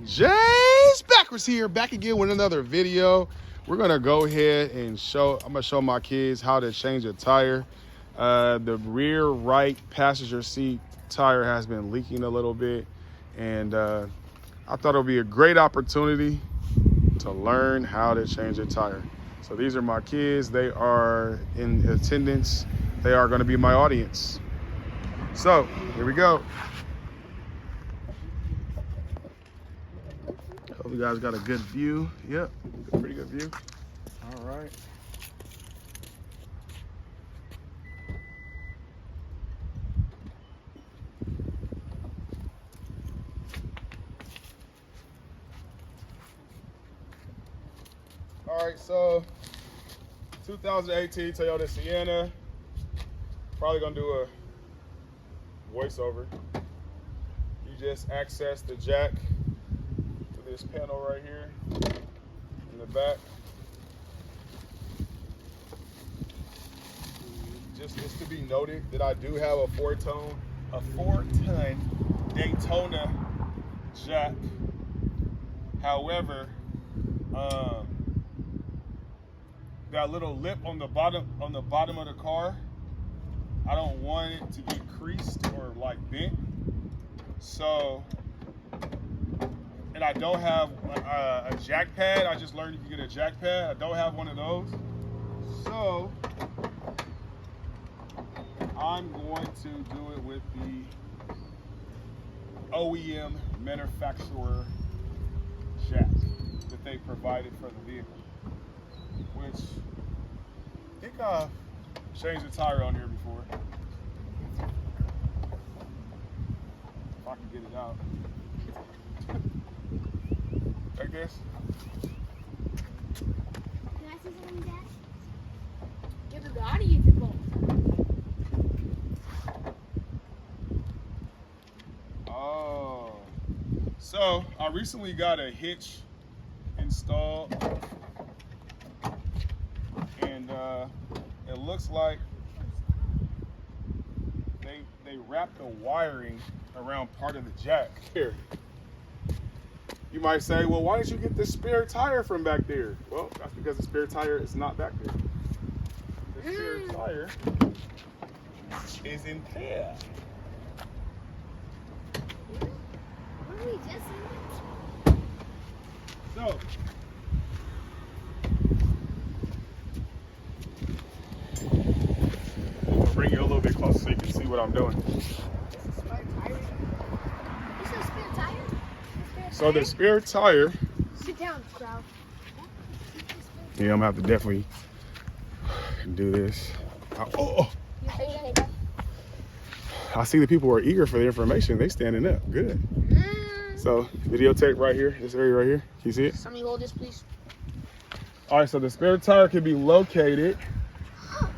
James Backwards here, back again with another video. We're gonna go ahead and I'm gonna show my kids how to change a tire. The rear right passenger seat tire has been leaking a little bit, and I thought it would be a great opportunity to learn how to change a tire. So these are my kids. They are in attendance. They are gonna be my audience. So here we go. Hope you guys got a good view. Yep, pretty good view. All right. All right, so 2018 Toyota Sienna. Probably gonna do a voiceover. You just access the jack to this panel right here in the back. Just to be noted that I do have a four-ton Daytona jack. However, that little lip on the bottom of the car, I don't want it to get creased or like bent. So, and I don't have a jack pad. I just learned you can get a jack pad. I don't have one of those. So, I'm going to do it with the OEM manufacturer jack that they provided for the vehicle, which I think I've changed the tire on here before. If I can get it out. Like this. Can I see something, Dad? Get the Bugatti if it goes. Oh. So, I recently got a hitch installed. And it looks like they wrapped the wiring around part of the jack. Here. You might say, well, why didn't you get the spare tire from back there? Well, that's because the spare tire is not back there. The spare tire is in there. What are we just So, I'm gonna bring you a little bit closer so you can see what I'm doing. So the spare tire. Sit down, crowd. Yeah, I'm gonna have to definitely do this. I see the people are eager for the information. They standing up. Good. So videotape right here. This area right here. Can you see it? Somebody hold this, please. All right. So the spare tire can be located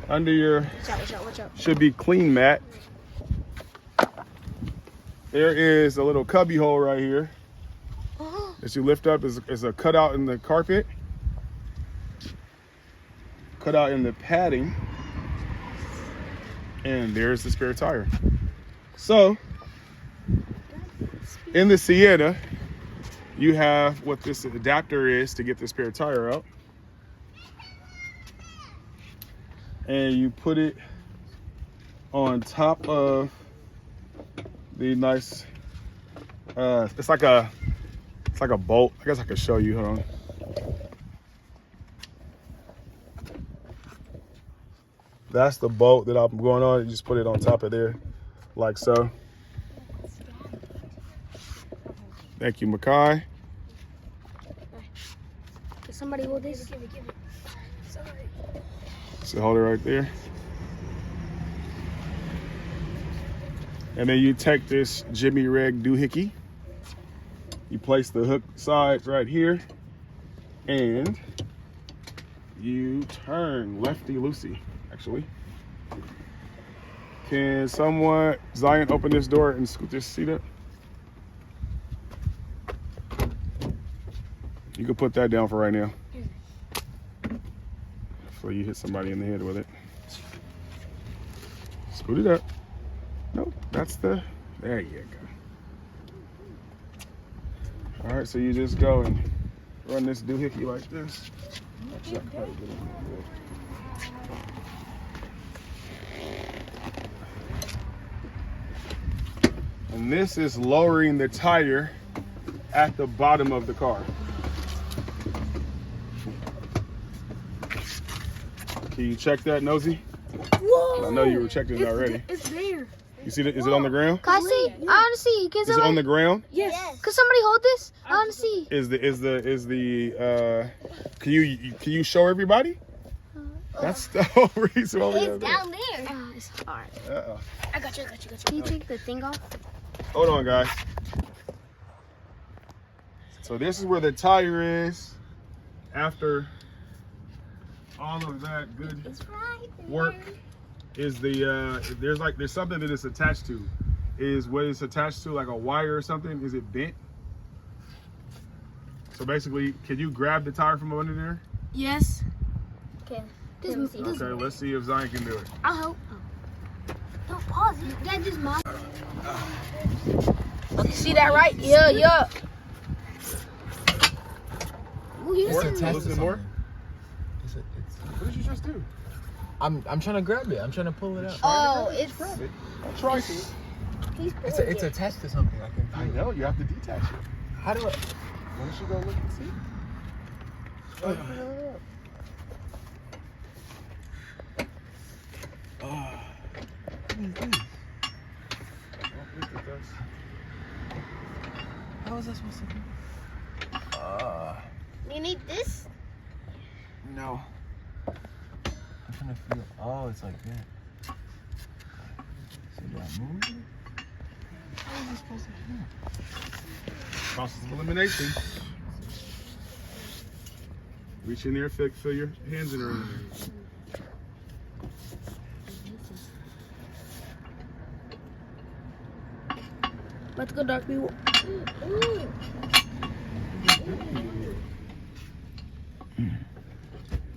under your. Watch out. Should be clean mat. There is a little cubby hole right here that you lift up. Is a cutout in the carpet, cutout in the padding, and there's the spare tire. So in the Sienna, you have what this adapter is to get the spare tire out, and you put it on top of the nice. It's like a bolt. I guess I could show you. Hold on. That's the bolt that I'm going on. You just put it on top of there, like so. Thank you, Makai. Can somebody hold this? Give it. Somebody. So hold it right there. And then you take this Jimmy Reg doohickey. You place the hook sides right here, and you turn lefty-loosey, actually. Can someone, Zion, open this door and scoot this seat up? You can put that down for right now. Before you hit somebody in the head with it. Scoot it up. Nope, that's the, there you go. All right. right, so you just go and run this doohickey like this. Actually, I can probably get it real good. And this is lowering the tire at the bottom of the car. Can you check that, Nosy? Whoa! I know you were checking it already. It's there. You see it? Is it on the ground? Can I see? I want to see. Can Is it on the ground? Yes. Can somebody hold this? I want to see. Can you show everybody? That's the whole reason why we have It's that. down there. It's hard. Uh-oh. I got you. Can you take the thing off? Hold on, guys. So this is where the tire is after all of that good It's right there. work. Is there's something that it's attached to. Is what it's attached to, like a wire or something? Is it bent? So basically, can you grab the tire from under there? Yes. Okay. Okay, let's see if Zion can do it. I'll help. Don't pause it. That just mom. See that right? Yeah. Ooh, you More? listen. test Listen or more? something. What did you just do? I'm trying to grab it. I'm trying to pull it out. Oh, it's. Grab it. I'll try to. He's It's a test or something. I can. I know, you have to detach it. How do I? Why don't you go look and see? How is that supposed to be? You need this? No. I'm trying to feel. Oh, it's like that. So do I move it? How is this supposed to feel? Process of elimination. Reach in there, feel your hands in around there. Let's go, dark people.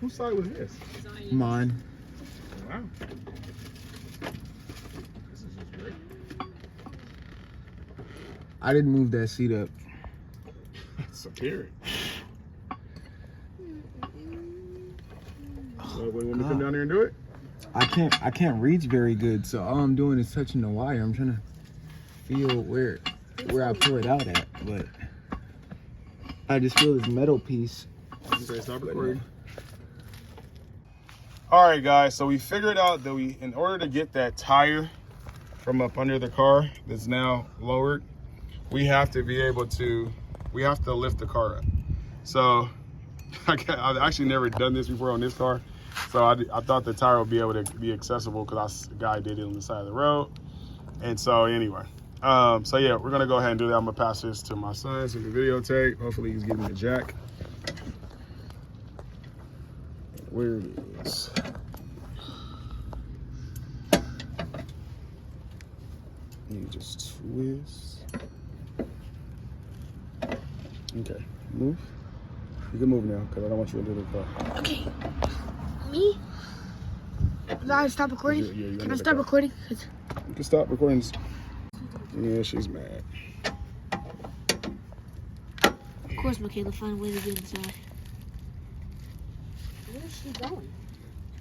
Whose side was this? Mine. Wow. This is just great. I didn't move that seat up. It's a carrot. So when we come down there and do it? I can't reach very good, so all I'm doing is touching the wire. I'm trying to feel where I pull it out at, but I just feel this metal piece. Okay, stop recording. All right, guys. So we figured out that in order to get that tire from up under the car that's now lowered, we have to lift the car up. So I've actually never done this before on this car. So I thought the tire would be able to be accessible because the guy did it on the side of the road. And so anyway, so yeah, we're gonna go ahead and do that. I'm gonna pass this to my son so he can videotape. Hopefully he's getting the jack. Where it is. You just twist. Okay, move. You can move now because I don't want you into the car. Okay. Me? Guys, stop recording. Yeah, Can I stop recording? You can stop recording. Yeah, she's mad. Of course, Michaela, find a way to get inside. Where is she going?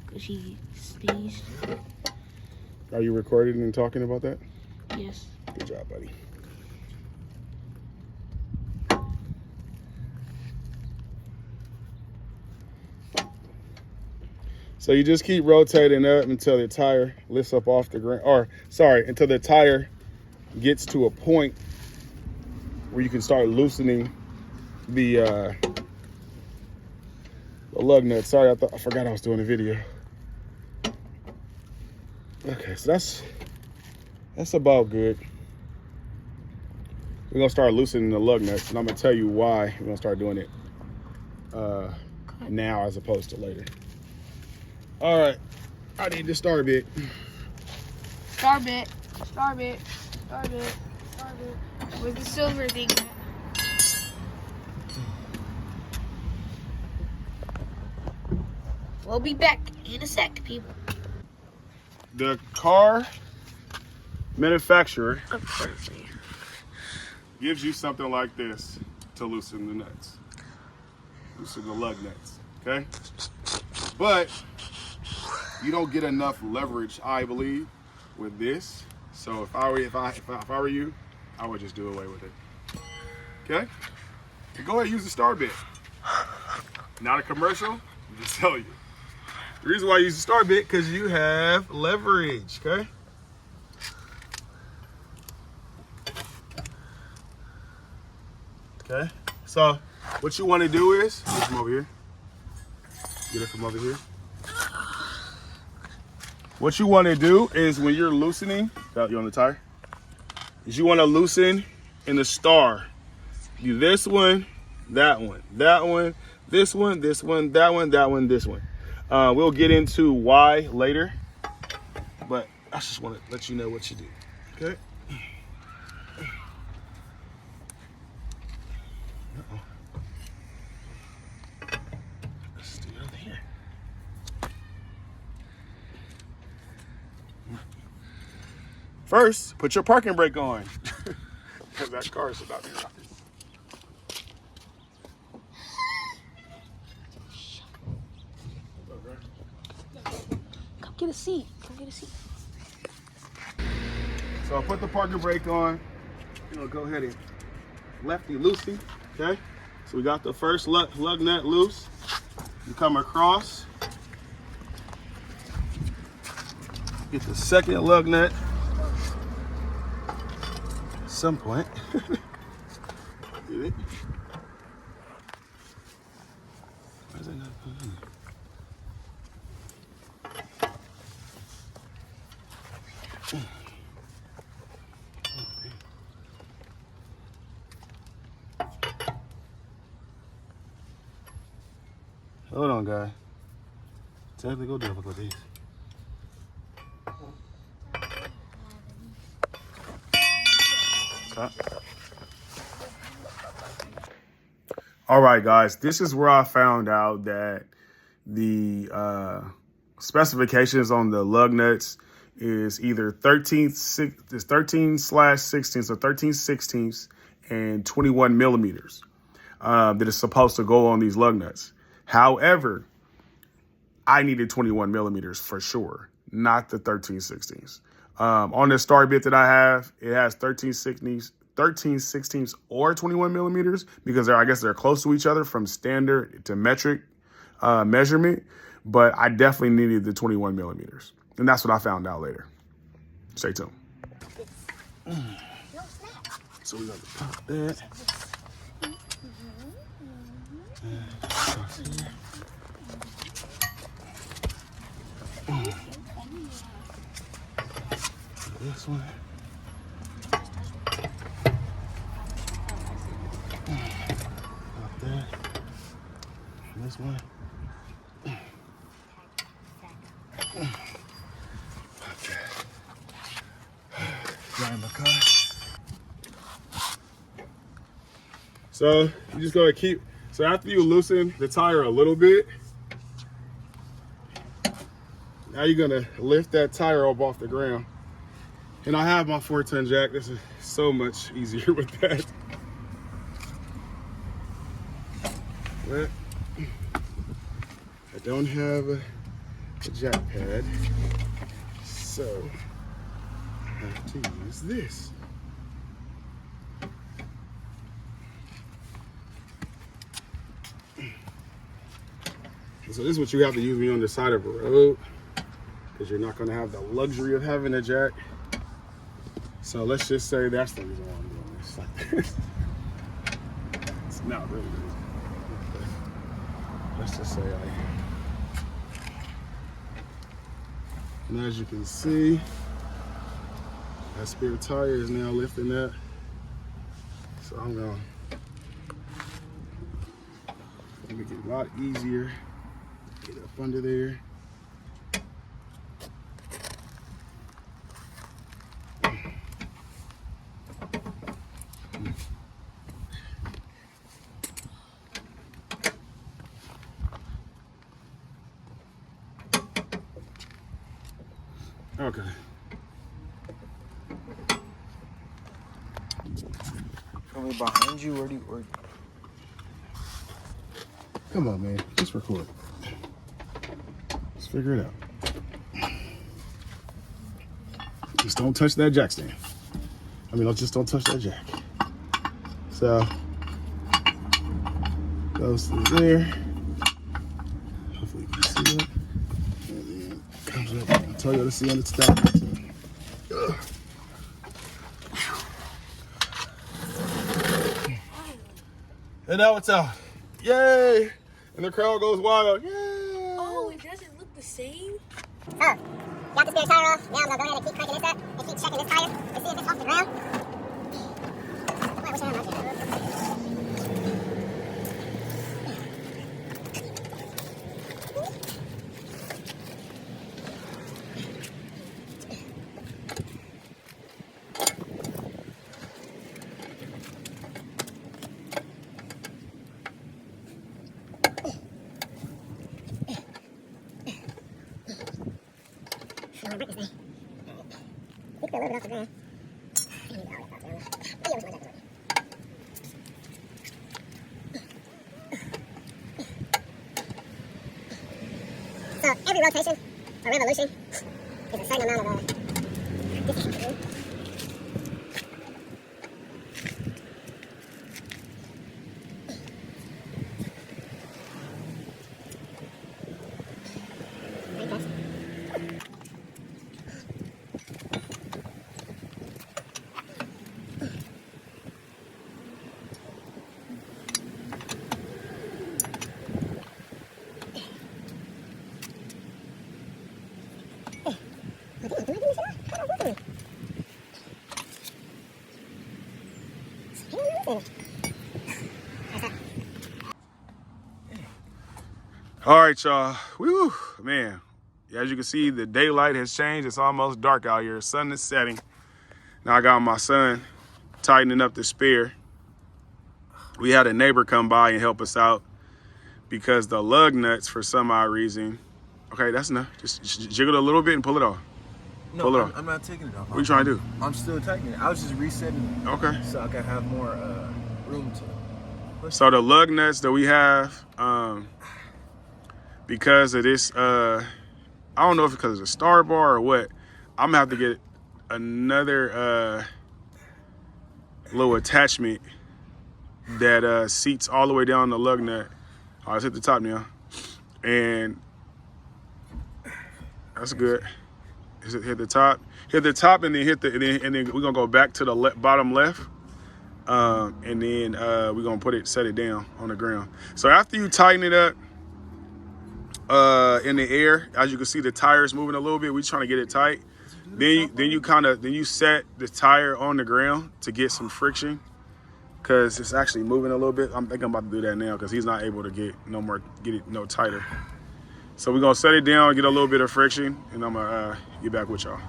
Because she sneezed. Are you recording and talking about that? Yes. Good job, buddy. So you just keep rotating up until the tire lifts up off the ground, until the tire gets to a point where you can start loosening the lug nut. Sorry, I forgot I was doing a video. Okay, so that's about good. We're gonna start loosening the lug nuts, and I'm gonna tell you why we're gonna start doing it now as opposed to later. All right, I need the star bit. Star bit. Where's the silver thing at? We'll be back in a sec, people. The car manufacturer gives you something like this. to loosen the nuts. Loosen the lug nuts, okay? But you don't get enough leverage, I believe, with this. So if I were you, I would just do away with it. Okay? And go ahead and use the star bit. Not a commercial, I'm just telling you. The reason why I use the star bit, because you have leverage, okay? Okay, so what you want to do is, get it from over here. Get it from over here. What you want to do is when you're loosening, you on the tire, is you want to loosen in the star. Do this one, that one, that one, this one, this one, that one, that one, this one. We'll get into why later, but I just want to let you know what you do, okay? Let's do it over here. First, put your parking brake on, because that car is about to drop. Come get a seat. Come get a seat. So I put the parking brake on. Go ahead and lefty loosey, okay? So we got the first lug nut loose. You come across. Get the second lug nut. At some point. Get it? Why is that not put in? Hold on, guy. Technical difficulties. Stop. All right, guys. This is where I found out that the specifications on the lug nuts is either 13/16, so 13/16 and 21 millimeters that is supposed to go on these lug nuts. However, I needed 21 millimeters for sure, not the 13/16. On this star bit that I have, it has 13/16 or 21 millimeters because I guess they're close to each other from standard to metric measurement. But I definitely needed the 21 millimeters. And that's what I found out later. Stay tuned. So we're going to pop that. This one. Pop that. This one. Drive my car. So you just gotta keep. So after you loosen the tire a little bit, now you're gonna lift that tire up off the ground. And I have my 4-ton jack. This is so much easier with that. But I don't have a jack pad, so I have to use this. So this is what you have to use when you're on the side of a road, because you're not going to have the luxury of having a jack. So let's just say that's the reason why I'm doing this like this. It's not really good. Let's just say I am. And as you can see, that spare tire is now lifting that. So I'm going to make it a lot easier. Get up under there. Okay. Are we behind you? Where do you? Come on, man. Just record. Let's figure it out. Just don't touch that jack stand. I mean, just don't touch that jack. So, goes through there. Hopefully you can see that. And then comes up. I'll tell you to see on the stack. And now it's out. Yay! And the crowd goes wild. Yay! Oh, it doesn't look the same? So, got the spare tire off. Now I'm gonna go ahead and keep cranking this up and keep checking this tire to see if it's off the ground. Wait, what's that? I'm gonna break this thing. Keep it a little bit off the ground. So every rotation or revolution is a certain amount of distance. All right, y'all. Woo, man. As you can see, the daylight has changed. It's almost dark out here. Sun is setting. Now I got my son tightening up the spare. We had a neighbor come by and help us out because the lug nuts, for some odd reason. Okay, that's enough. Just jiggle it a little bit and pull it off. No, pull it off. I'm not taking it off. What are you trying to do? I'm still tightening it. I was just resetting it. Okay. So I can have more room to push. So the lug nuts that we have, because of this, I don't know if it's because it's a star bar or what, I'm gonna have to get another little attachment that seats all the way down the lug nut. All right, let's hit the top now. And that's good. Hit the top, and then and then we're gonna go back to the bottom left, and then we're gonna set it down on the ground. So after you tighten it up in the air, as you can see, the tire's moving a little bit. We're trying to get it tight. Then you set the tire on the ground to get some friction, because it's actually moving a little bit. I think I'm about to do that now because he's not able to get it no tighter. So we're gonna set it down, get a little bit of friction, and I'm gonna get back with y'all.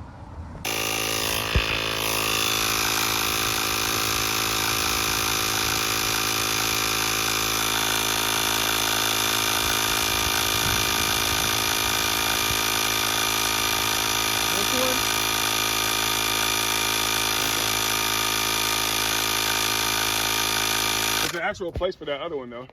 There's an actual place for that other one though.